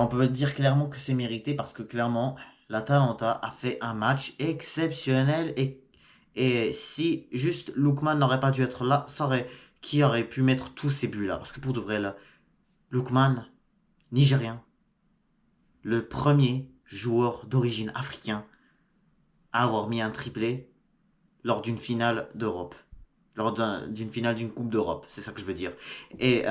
On peut dire clairement que c'est mérité parce que clairement, l'Atalanta a fait un match exceptionnel et si juste Lookman n'aurait pas dû être là, qui aurait pu mettre tous ces buts là? Parce que pour de vrai, là, Lookman, Nigérien, le premier joueur d'origine africain à avoir mis un triplé lors d'une finale d'Europe. D'une finale d'une Coupe d'Europe, c'est ça que je veux dire. Et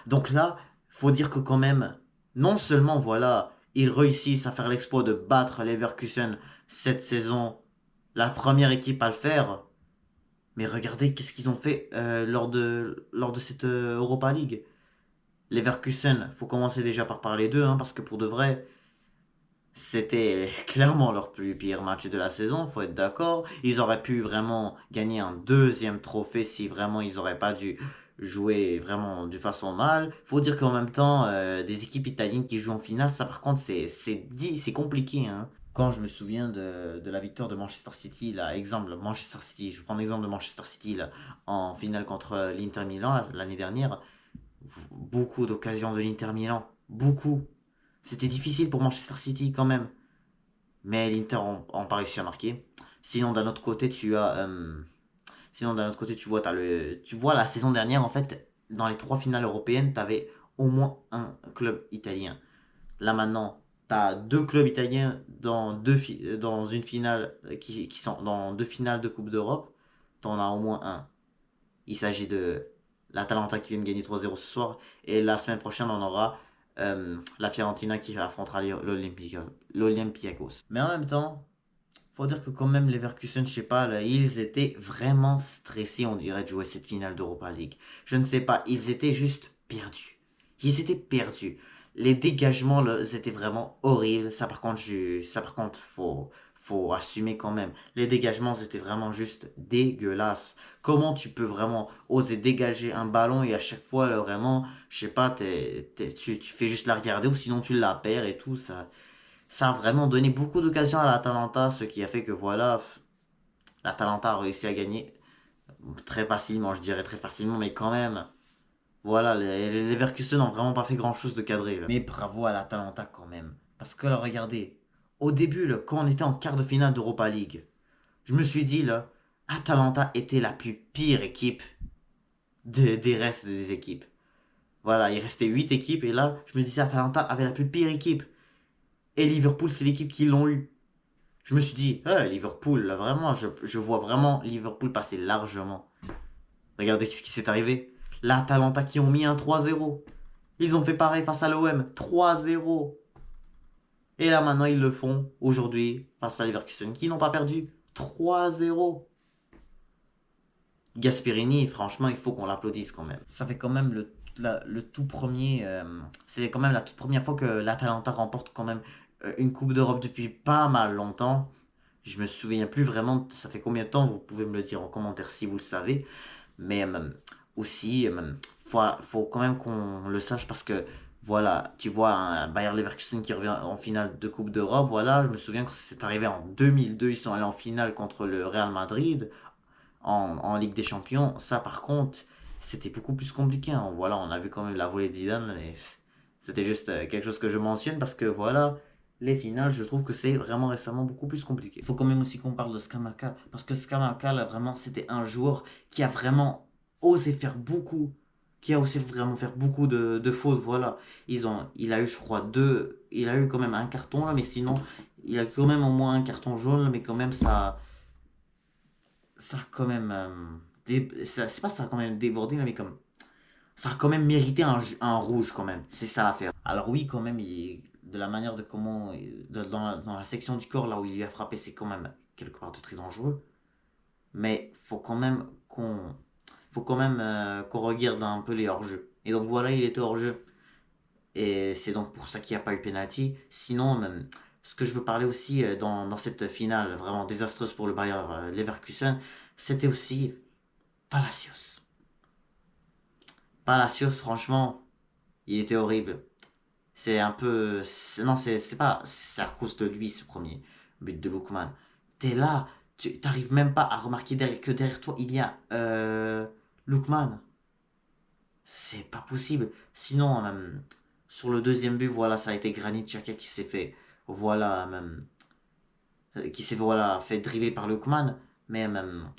donc là, faut dire que quand même, non seulement voilà, ils réussissent à faire l'exploit de battre Leverkusen cette saison, la première équipe à le faire, mais regardez qu'est-ce qu'ils ont fait lors de cette Europa League. Leverkusen, faut commencer déjà par parler d'eux, hein, parce que pour de vrai, c'était clairement leur plus pire match de la saison, faut être d'accord. Ils auraient pu vraiment gagner un deuxième trophée si vraiment ils n'auraient pas dû jouer vraiment de façon mal. Faut dire qu'en même temps, des équipes italiennes qui jouent en finale, ça par contre c'est compliqué, hein. Quand je me souviens de la victoire de Manchester City, là, exemple, Manchester City, je prends l'exemple de Manchester City là, en finale contre l'Inter Milan l'année dernière, beaucoup d'occasions de l'Inter Milan, beaucoup. C'était difficile pour Manchester City quand même. Mais l'Inter ont pas réussi à marquer. Sinon, d'un autre côté, tu vois, la saison dernière, en fait, dans les trois finales européennes, tu avais au moins un club italien. Là, maintenant, tu as deux clubs italiens dans une finale qui sont dans deux finales de Coupe d'Europe. Tu en as au moins un. Il s'agit de l'Atalanta qui vient de gagner 3-0 ce soir. Et la semaine prochaine, on aura la Fiorentina qui affrontera l'Olympiakos. Mais en même temps, faut dire que quand même les Leverkusen, je sais pas, là, ils étaient vraiment stressés, on dirait, de jouer cette finale d'Europa League. Je ne sais pas, ils étaient juste perdus. Ils étaient perdus. Les dégagements, là, c'était vraiment horrible. Ça par contre, faut assumer quand même. Les dégagements, c'était vraiment juste dégueulasse. Comment tu peux vraiment oser dégager un ballon et à chaque fois, là, vraiment, je sais pas, tu fais juste la regarder ou sinon tu la perds et tout, ça a vraiment donné beaucoup d'occasions à l'Atalanta, ce qui a fait que voilà, l'Atalanta a réussi à gagner très facilement, je dirais très facilement, mais quand même, voilà, les Leverkusen n'ont vraiment pas fait grand-chose de cadré, là. Mais bravo à l'Atalanta quand même. Parce que là, regardez, au début, là, quand on était en quart de finale d'Europa League, je me suis dit, là, Atalanta était la plus pire équipe des restes des équipes. Voilà, il restait 8 équipes, et là, je me disais, Atalanta avait la plus pire équipe. Et Liverpool, c'est l'équipe qui l'ont eu. Je me suis dit, Liverpool, là, vraiment, je vois vraiment Liverpool passer largement. Regardez ce qui s'est arrivé. L'Atalanta qui ont mis un 3-0. Ils ont fait pareil face à l'OM. 3-0. Et là, maintenant, ils le font aujourd'hui face à Leverkusen qui n'ont pas perdu. 3-0. Gasperini, franchement, il faut qu'on l'applaudisse quand même. Ça fait quand même le tout premier. C'est quand même la toute première fois que l'Atalanta remporte quand même une Coupe d'Europe depuis pas mal longtemps. Je me souviens plus vraiment, ça fait combien de temps, vous pouvez me le dire en commentaire si vous le savez. Mais aussi, faut quand même qu'on le sache parce que, voilà, tu vois un Bayer Leverkusen qui revient en finale de Coupe d'Europe, voilà, je me souviens que c'est arrivé en 2002, ils sont allés en finale contre le Real Madrid en Ligue des Champions. Ça, par contre, c'était beaucoup plus compliqué, hein. Voilà, on a vu quand même la volée de Zidane, mais c'était juste quelque chose que je mentionne parce que, voilà, les finales, je trouve que c'est vraiment récemment beaucoup plus compliqué. Il faut quand même aussi qu'on parle de Skamaka, parce que Skamaka, là, vraiment, c'était un joueur qui a vraiment osé faire beaucoup, qui a osé vraiment faire beaucoup de fautes, voilà. Il a eu, je crois, il a eu quand même un carton, là, mais sinon, il a quand même au moins un carton jaune, mais quand même, ça a quand même, c'est pas ça a quand même débordé, là, mais comme, ça a quand même mérité un rouge quand même. C'est ça l'affaire. Alors oui, quand même, de la manière de comment, dans la section du corps là où il lui a frappé, c'est quand même quelque part de très dangereux. Mais faut quand même qu'on regarde un peu les hors-jeux. Et donc voilà, il était hors-jeu. Et c'est donc pour ça qu'il n'y a pas eu penalty. Sinon, ce que je veux parler aussi dans cette finale vraiment désastreuse pour le Bayer Leverkusen, c'était aussi Palacios. Palacios, franchement, il était horrible. C'est un peu. Non, c'est pas. C'est à cause de lui, ce premier but de Lookman. T'es là, tu t'arrives même pas à remarquer que derrière toi, il y a Lookman. C'est pas possible. Sinon, Sur le deuxième but, voilà, ça a été Granit Xhaka qui s'est fait, voilà, même, qui s'est, voilà, fait dribbler par Lookman. Mais même,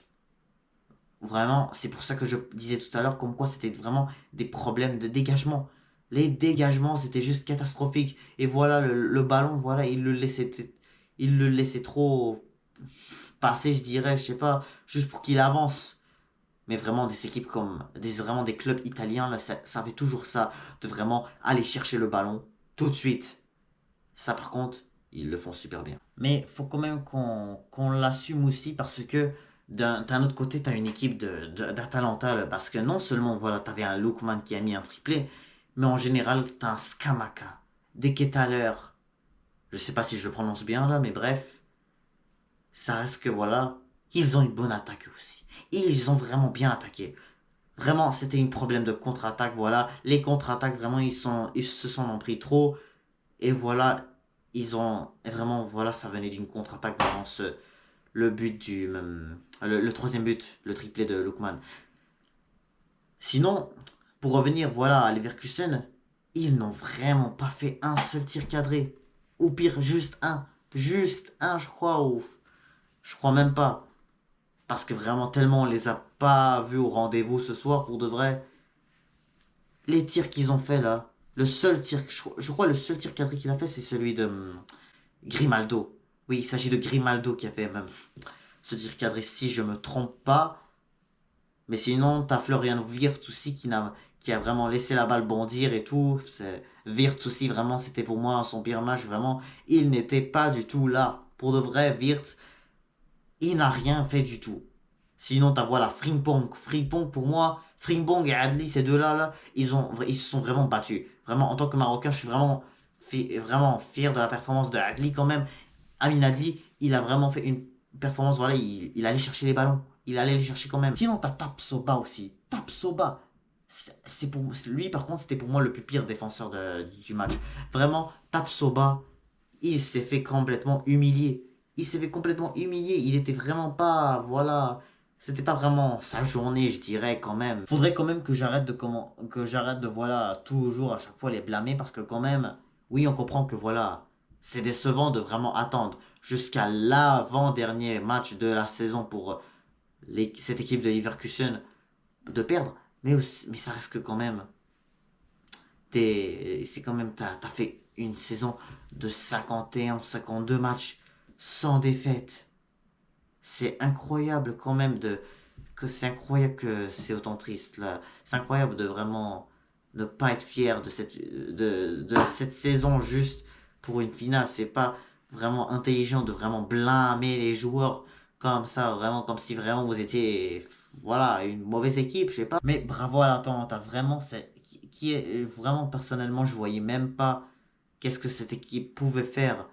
vraiment, c'est pour ça que je disais tout à l'heure comme quoi c'était vraiment des problèmes de dégagement. Les dégagements, c'était juste catastrophique. Et voilà, le ballon, voilà, il le laissait trop passer, je dirais, je sais pas, juste pour qu'il avance. Mais vraiment, des équipes comme, vraiment des clubs italiens, là, ça fait toujours ça, de vraiment aller chercher le ballon tout de suite. Ça, par contre, ils le font super bien. Mais faut quand même qu'on l'assume aussi parce que d'un autre côté, tu as une équipe d'Atalanta. Parce que non seulement, voilà, tu avais un Lookman qui a mis un triplé, mais en général, tu as un Scamacca, des Ketaler. Je sais pas si je le prononce bien là, mais bref, ça reste que voilà, ils ont une bonne attaque aussi. Et ils ont vraiment bien attaqué. Vraiment, c'était un problème de contre-attaque. Voilà, les contre-attaques, vraiment, ils se sont en pris trop. Et voilà, ils ont vraiment, voilà, ça venait d'une contre-attaque dans le but le troisième but, le triplé de Lookman. Sinon, pour revenir, voilà, à Leverkusen, ils n'ont vraiment pas fait un seul tir cadré. Au pire, juste un, je crois, ou je crois même pas. Parce que vraiment, tellement on les a pas vus au rendez-vous ce soir, pour de vrai. Les tirs qu'ils ont fait là, le seul tir, je crois le seul tir cadré qu'il a fait, c'est celui de Grimaldo. Oui, il s'agit de Grimaldo qui a fait même ce tir cadré, si je me trompe pas. Mais sinon, t'as Florian Wirtz aussi qui a vraiment laissé la balle bondir et tout. Wirtz aussi, vraiment, c'était pour moi son pire match. Vraiment, il n'était pas du tout là. Pour de vrai, Wirtz, il n'a rien fait du tout. Sinon, t'as voilà Frimpong. Frimpong, pour moi, Frimpong et Adli, ces deux-là, là, ils se sont vraiment battus. Vraiment, en tant que Marocain, je suis vraiment fier de la performance de Adli quand même. Amin Adli, il a vraiment fait une performance, voilà, il allait chercher les ballons. Il allait les chercher quand même. Sinon, t'as Tapsoba aussi. Tapsoba, lui, par contre, c'était pour moi le plus pire défenseur du match. Vraiment, Tapsoba, il s'est fait complètement humilier. Il s'est fait complètement humilier. Il était vraiment pas, voilà, c'était pas vraiment sa journée, je dirais quand même. Faudrait quand même que j'arrête de voilà toujours à chaque fois les blâmer parce que quand même, oui, on comprend que voilà, c'est décevant de vraiment attendre jusqu'à l'avant-dernier match de la saison pour cette équipe de Leverkusen de perdre. Mais ça reste que quand même, c'est quand même, t'as fait une saison de 51, 52 matchs sans défaite. C'est incroyable quand même c'est incroyable que c'est autant triste là. C'est incroyable de vraiment ne pas être fier de cette saison juste pour une finale. C'est pas vraiment intelligent de vraiment blâmer les joueurs comme ça, vraiment comme si vraiment vous étiez voilà, une mauvaise équipe, je sais pas. Mais bravo à l'Atalanta, vraiment qui est vraiment personnellement, je voyais même pas qu'est-ce que cette équipe pouvait faire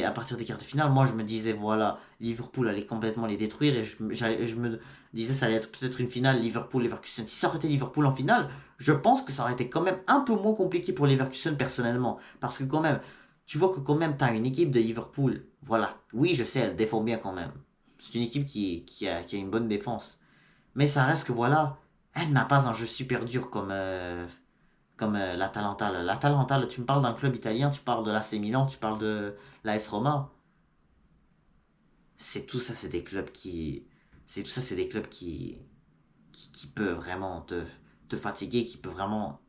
à partir des quarts de finale. Moi, je me disais, voilà, Liverpool allait complètement les détruire et je me disais, ça allait être peut-être une finale Liverpool-Leverkusen. Si ça aurait été Liverpool en finale, je pense que ça aurait été quand même un peu moins compliqué pour Leverkusen personnellement. Parce que quand même, tu vois que quand même, tu as une équipe de Liverpool. Voilà, oui, je sais, elle défend bien quand même. C'est une équipe qui a une bonne défense. Mais ça reste que voilà, elle n'a pas un jeu super dur comme l'Atalanta. L'Atalanta, là, tu me parles d'un club italien, tu parles de l'AC Milan, tu parles de l'AS Roma. C'est tout ça, c'est des clubs qui. C'est tout ça, c'est des clubs qui peuvent vraiment te fatiguer, qui peuvent vraiment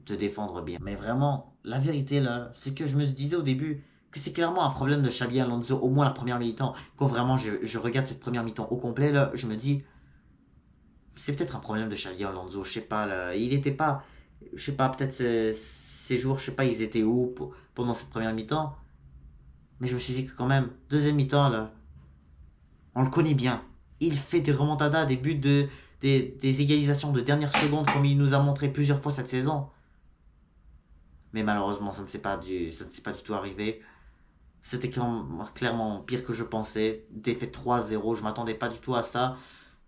te défendre bien. Mais vraiment, la vérité là, c'est que je me disais au début que c'est clairement un problème de Xabi Alonso, au moins la première mi-temps. Quand vraiment je regarde cette première mi-temps au complet, là, je me dis, c'est peut-être un problème de Xabi Alonso, je sais pas, là, il était pas, je sais pas, peut-être ces jours, je sais pas, ils étaient où pendant cette première mi-temps. Mais je me suis dit que quand même, deuxième mi-temps, là, on le connaît bien. Il fait des remontadas, des buts des égalisations de dernière seconde, comme il nous a montré plusieurs fois cette saison. Mais malheureusement, ça ne s'est pas du tout arrivé. C'était clairement pire que je pensais. Défaite 3-0, je m'attendais pas du tout à ça.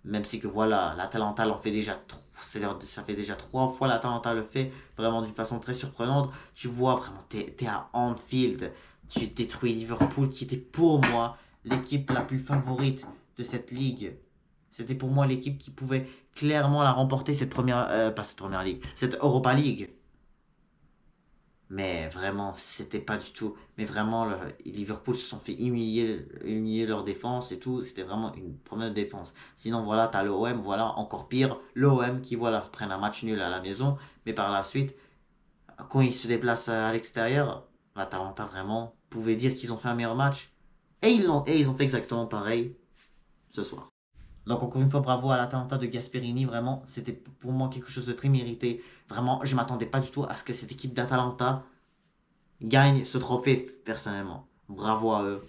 Même si que voilà, l'Atalanta l'en fait déjà ça fait déjà 3 fois l'Atalanta le fait, vraiment d'une façon très surprenante. Tu vois, vraiment, t'es à Anfield, tu détruis Liverpool, qui était pour moi l'équipe la plus favorite de cette ligue. C'était pour moi l'équipe qui pouvait clairement la remporter, pas cette première ligue, cette Europa League. Mais vraiment, c'était pas du tout. Mais vraiment, Liverpool se sont fait humilier leur défense et tout. C'était vraiment une première défense. Sinon, voilà, t'as l'OM, voilà, encore pire. L'OM qui, voilà, prennent un match nul à la maison. Mais par la suite, quand ils se déplacent à l'extérieur, l'Atalanta vraiment pouvait dire qu'ils ont fait un meilleur match. Et ils ont fait exactement pareil ce soir. Donc encore une fois, bravo à l'Atalanta de Gasperini. Vraiment, c'était pour moi quelque chose de très mérité. Vraiment, je m'attendais pas du tout à ce que cette équipe d'Atalanta gagne ce trophée personnellement. Bravo à eux.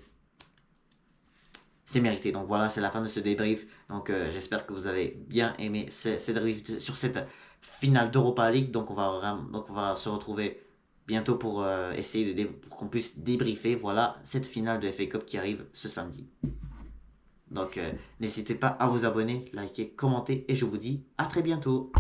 C'est mérité. Donc voilà, c'est la fin de ce débrief. Donc j'espère que vous avez bien aimé ce débrief sur cette finale d'Europa League. Donc on va se retrouver bientôt pour essayer pour qu'on puisse débriefer voilà cette finale de FA Cup qui arrive ce samedi. Donc n'hésitez pas à vous abonner, liker, commenter et je vous dis à très bientôt.